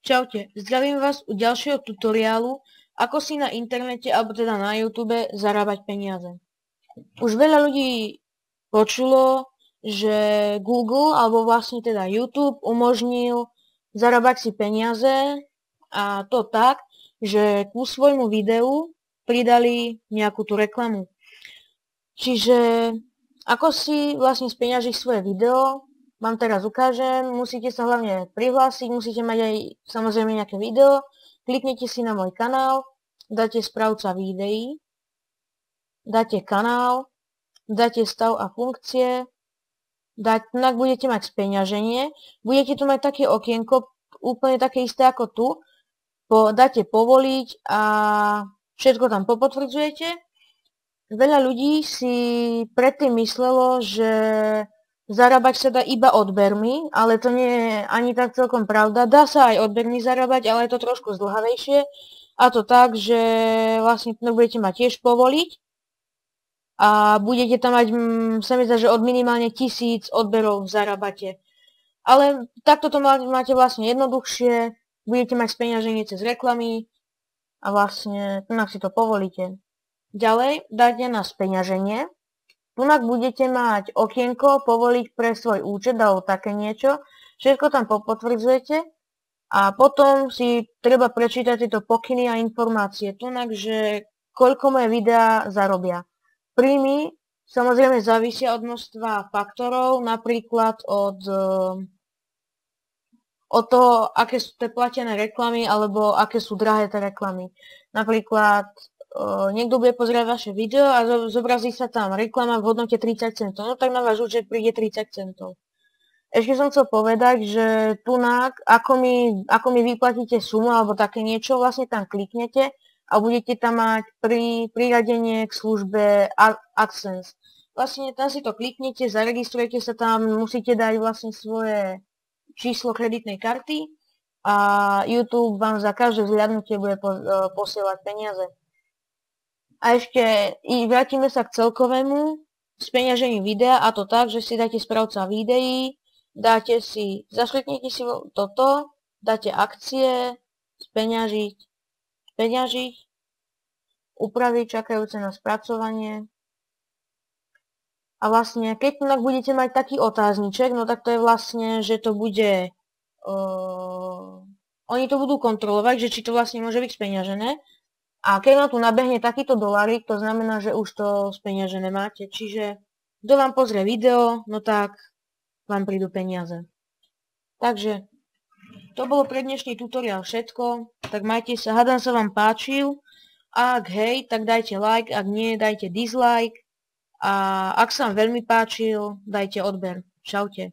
Čaute, zdravím vás u ďalšieho tutoriálu, ako si na internete, alebo teda na YouTube, zarábať peniaze. Už veľa ľudí počulo, že Google, alebo vlastne teda YouTube, umožnil zarábať si peniaze, a to tak, že ku svojmu videu pridali nejakú tú reklamu. Čiže ako si vlastne speňažiť svoje video, vám teraz ukážem. Musíte sa hlavne prihlásiť, musíte mať aj samozrejme nejaké video, kliknete si na môj kanál, dáte správca videí, dáte kanál, dáte stav a funkcie, budete mať speňaženie, budete tu mať také okienko, úplne také isté ako tu, dáte povoliť a všetko tam popotvrdzujete. Veľa ľudí si predtým myslelo, že zarábať sa dá iba odbermi, ale to nie je ani tak celkom pravda. Dá sa aj odbermi zarábať, ale je to trošku zdĺhavejšie. A to tak, že vlastne to budete mať tiež povoliť a budete tam mať, sa mi zdá, že od minimálne 1000 odberov zarábate. Ale takto to máte vlastne jednoduchšie, budete mať speňaženie cez reklamy a vlastne si to povolíte. Ďalej dáte na speňaženie. Tunak budete mať okienko povoliť pre svoj účet alebo také niečo. Všetko tam potvrdzujete a potom si treba prečítať tieto pokyny a informácie. Tunak, že koľko moje videá zarobia. Príjmy samozrejme závisia od množstva faktorov, napríklad od toho, aké sú tie platené reklamy alebo aké sú drahé tie reklamy. Napríklad niekto bude pozerať vaše video a zobrazí sa tam reklama v hodnote 30 centov. No tak na váš účet príde 30 centov. Ešte som chcel povedať, že tunak, ako mi vyplatíte sumu alebo také niečo, vlastne tam kliknete a budete tam mať priradenie k službe AdSense. Vlastne tam si to kliknete, zaregistrujete sa tam, musíte dať vlastne svoje číslo kreditnej karty a YouTube vám za každé vzhľadnutie bude posielať peniaze. A ešte vrátime sa k celkovému speňaženiu videa, a to tak, že si dáte správca videí, zašliknete si toto, dáte akcie, speňažiť, upraviť čakajúce na spracovanie. A vlastne, keď budete mať taký otázniček, no tak to je vlastne, že to bude, oni to budú kontrolovať, že či to vlastne môže byť speňažené. A keď vám tu nabehne takýto dolárik, to znamená, že už to speňažené máte. Čiže kto vám pozrie video, no tak vám prídu peniaze. Takže to bolo pre dnešný tutoriál všetko. Tak majte sa, hádam sa vám páčil. Ak hej, tak dajte like, ak nie, dajte dislike. A ak sa vám veľmi páčil, dajte odber. Čaute.